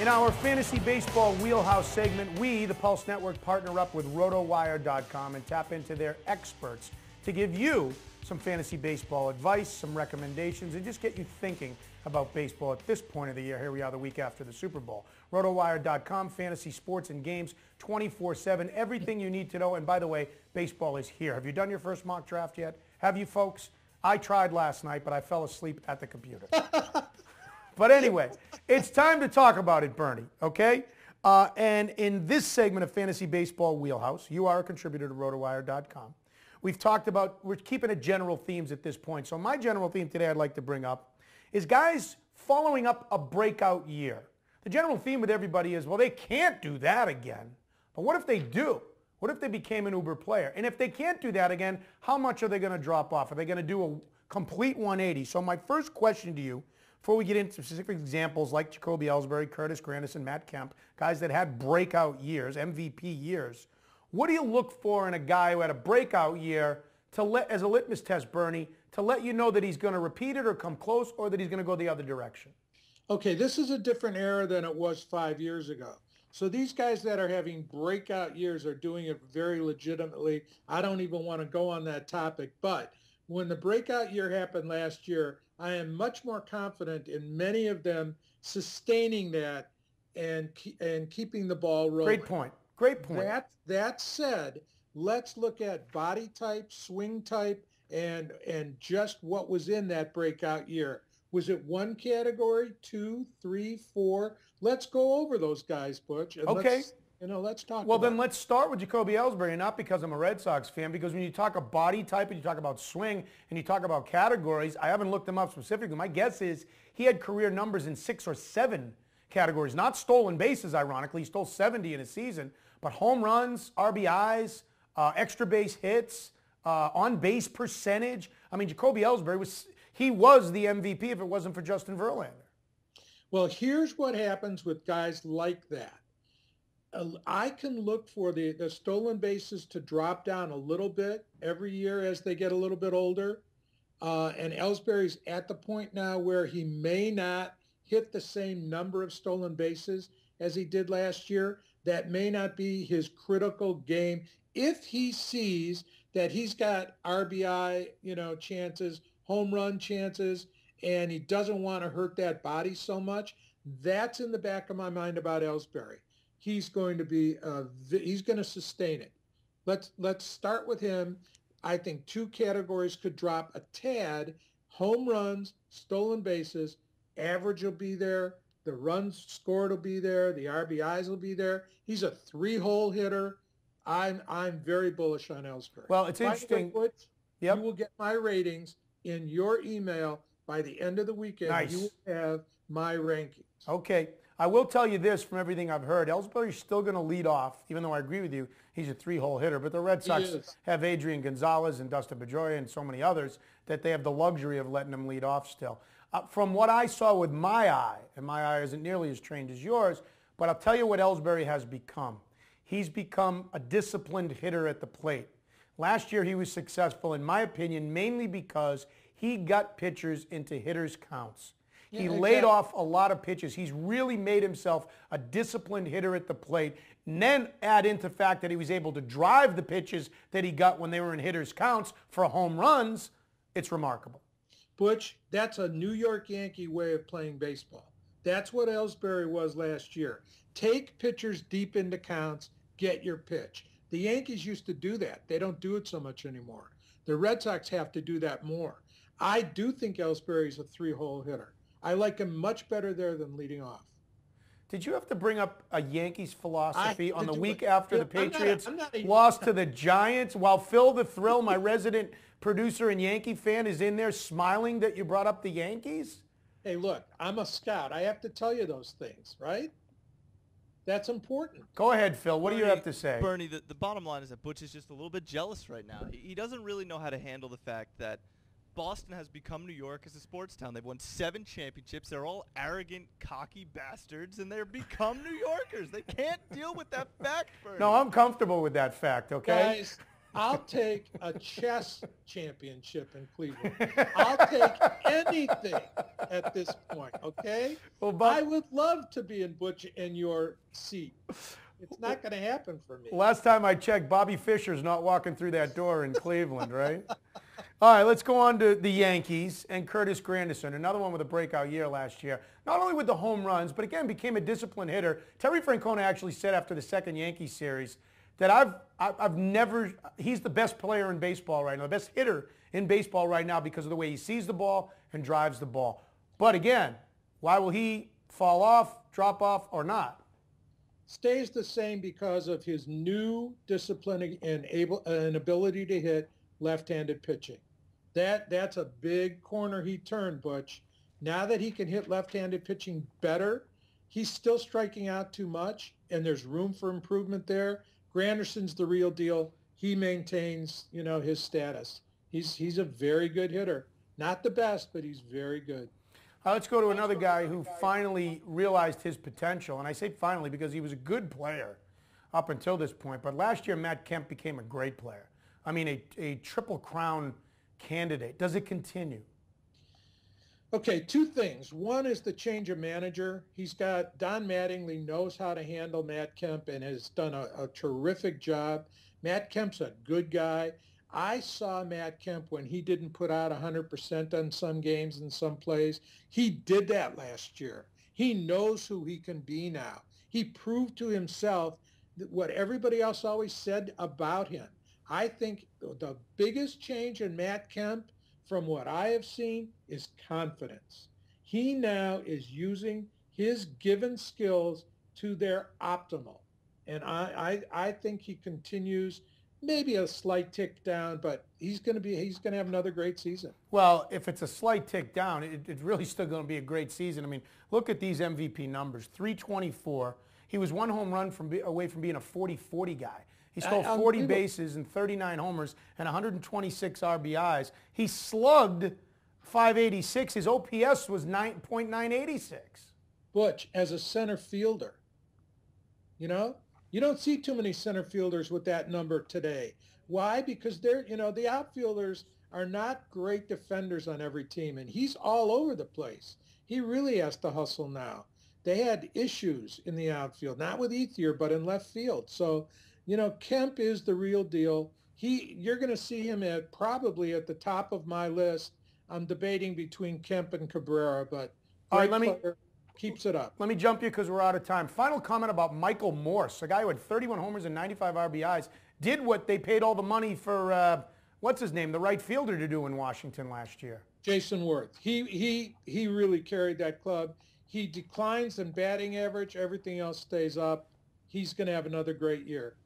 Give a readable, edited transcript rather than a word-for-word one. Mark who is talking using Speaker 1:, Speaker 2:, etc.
Speaker 1: In our fantasy baseball wheelhouse segment, we, the Pulse Network, partner up with RotoWire.com and tap into their experts to give you some fantasy baseball advice, some recommendations, and just get you thinking about baseball at this point of the year. Here we are the week after the Super Bowl. RotoWire.com, fantasy sports and games 24/7, everything you need to know. And by the way, baseball is here. Have you done your first mock draft yet? Have you, folks? I tried last night, but I fell asleep at the computer. But anyway, it's time to talk about it, Bernie, okay? And in this segment of Fantasy Baseball Wheelhouse, you are a contributor to RotoWire.com. We've talked about, we're keeping it general themes at this point. So my general theme today I'd like to bring up is guys following up a breakout year. The general theme with everybody is, well, they can't do that again. But what if they do? What if they became an uber player? And if they can't do that again, how much are they going to drop off? Are they going to do a complete 180? So my first question to you, before we get into specific examples like Jacoby Ellsbury, Curtis Granderson, Matt Kemp, guys that had breakout years, MVP years, what do you look for in a guy who had a breakout year as a litmus test, Bernie, to let you know that he's going to repeat it or come close or that he's going to go the other direction?
Speaker 2: Okay, this is a different era than it was 5 years ago. So these guys that are having breakout years are doing it very legitimately. I don't even want to go on that topic, but when the breakout year happened last year, I am much more confident in many of them sustaining that and keeping the ball rolling.
Speaker 1: Great point. Great point.
Speaker 2: That said, let's look at body type, swing type, and just what was in that breakout year. Was it one category, 2, 3, 4? Let's go over those guys, Butch. And
Speaker 1: okay.
Speaker 2: Let's talk.
Speaker 1: Well, then let's start with Jacoby Ellsbury, and not because I'm a Red Sox fan, because when you talk about body type and you talk about swing and you talk about categories, I haven't looked them up specifically. My guess is he had career numbers in 6 or 7 categories, not stolen bases, ironically. He stole 70 in a season, but home runs, RBIs, extra base hits, on-base percentage. I mean, Jacoby Ellsbury was the MVP if it wasn't for Justin Verlander.
Speaker 2: Well, here's what happens with guys like that. I can look for the stolen bases to drop down a little bit every year as they get a little bit older. And Ellsbury's at the point now where he may not hit the same number of stolen bases as he did last year. That may not be his critical game. If he sees that he's got RBI, chances, home run chances, and he doesn't want to hurt that body so much, that's in the back of my mind about Ellsbury. He's going to sustain it. Let's start with him. I think 2 categories could drop a tad. Home runs, stolen bases, average will be there. The runs scored will be there. The RBIs will be there. He's a 3-hole hitter. I'm very bullish on Ellsbury.
Speaker 1: Well, it's interesting.
Speaker 2: Butch, you will get my ratings in your email by the end of the weekend.
Speaker 1: Nice.
Speaker 2: You will have my rankings.
Speaker 1: Okay. I will tell you this from everything I've heard. Ellsbury's still going to lead off, even though I agree with you, he's a 3-hole hitter. But the Red Sox have Adrian Gonzalez and Dustin Pedroia and so many others that they have the luxury of letting him lead off still. From what I saw with my eye, and my eye isn't nearly as trained as yours, but I'll tell you what Ellsbury has become. He's become a disciplined hitter at the plate. Last year he was successful, in my opinion, mainly because he got pitchers into hitters' counts. He laid off a lot of pitches. He's really made himself a disciplined hitter at the plate. And then add into the fact that he was able to drive the pitches that he got when they were in hitters' counts for home runs. It's remarkable.
Speaker 2: Butch, that's a New York Yankee way of playing baseball. That's what Ellsbury was last year. Take pitchers deep into counts, get your pitch. The Yankees used to do that. They don't do it so much anymore. The Red Sox have to do that more. I do think Ellsbury's a 3-hole hitter. I like him much better there than leading off.
Speaker 1: Did you have to bring up a Yankees philosophy on the week after the Patriots lost to the Giants while Phil the Thrill, my resident producer and Yankee fan, is in there smiling that you brought up the Yankees?
Speaker 2: Hey, look, I'm a scout. I have to tell you those things, right? That's important.
Speaker 1: Go ahead, Phil. What do you have to say?
Speaker 3: Bernie, the bottom line is that Butch is just a little bit jealous right now. He doesn't really know how to handle the fact that Boston has become New York as a sports town. They've won 7 championships. They're all arrogant, cocky bastards, and they're become New Yorkers. They can't deal with that fact, Bernie.
Speaker 1: No, I'm comfortable with that fact, okay?
Speaker 2: Guys, I'll take a chess championship in Cleveland. I'll take anything at this point, okay?
Speaker 1: Well,
Speaker 2: I would love to be in Butch in your seat. It's not going to happen for me.
Speaker 1: last time I checked, Bobby Fischer's not walking through that door in Cleveland, right? All right, let's go on to the Yankees and Curtis Granderson, another one with a breakout year last year. Not only with the home runs, but again became a disciplined hitter. Terry Francona actually said after the second Yankee series that I've never, he's the best player in baseball right now, the best hitter in baseball right now because of the way he sees the ball and drives the ball. But again, why will he fall off, drop off, or not?
Speaker 2: Stays the same because of his new discipline and ability to hit left-handed pitching. That's a big corner he turned, Butch. Now that he can hit left-handed pitching better, he's still striking out too much, and there's room for improvement there. Granderson's the real deal. He maintains, his status. He's a very good hitter. Not the best, but he's very good.
Speaker 1: Let's go to another guy who finally realized his potential, and I say finally because he was a good player up until this point. But last year, Matt Kemp became a great player. I mean, a Triple Crown candidate. Does it continue?
Speaker 2: Okay, two things. One is the change of manager. Don Mattingly knows how to handle Matt Kemp and has done a terrific job. Matt Kemp's a good guy. I saw Matt Kemp when he didn't put out 100% on some games and some plays. He did that last year. He knows who he can be now. He proved to himself what everybody else always said about him. I think the biggest change in Matt Kemp from what I have seen is confidence. He now is using his given skills to their optimal. And I think he continues maybe a slight tick down, but he's going to have another great season.
Speaker 1: Well, if it's a slight tick down, it's really still going to be a great season. I mean, look at these MVP numbers. 324. He was one home run away from being a 40-40 guy. He stole 40 bases and 39 homers and 126 RBIs. He slugged .586. His OPS was .986.
Speaker 2: Butch, as a center fielder, you don't see too many center fielders with that number today. Why? Because the outfielders are not great defenders on every team, and he's all over the place. He really has to hustle now. They had issues in the outfield, not with Ethier, but in left field. So, Kemp is the real deal. You're going to see him probably at the top of my list. I'm debating between Kemp and Cabrera, but
Speaker 1: all right,
Speaker 2: keeps it up.
Speaker 1: Let me jump you because we're out of time. Final comment about Michael Morse, a guy who had 31 homers and 95 RBIs, did what they paid all the money for, what's his name, the right fielder to do in Washington last year.
Speaker 2: Jason Worth. He really carried that club. He declines in batting average. Everything else stays up. He's going to have another great year.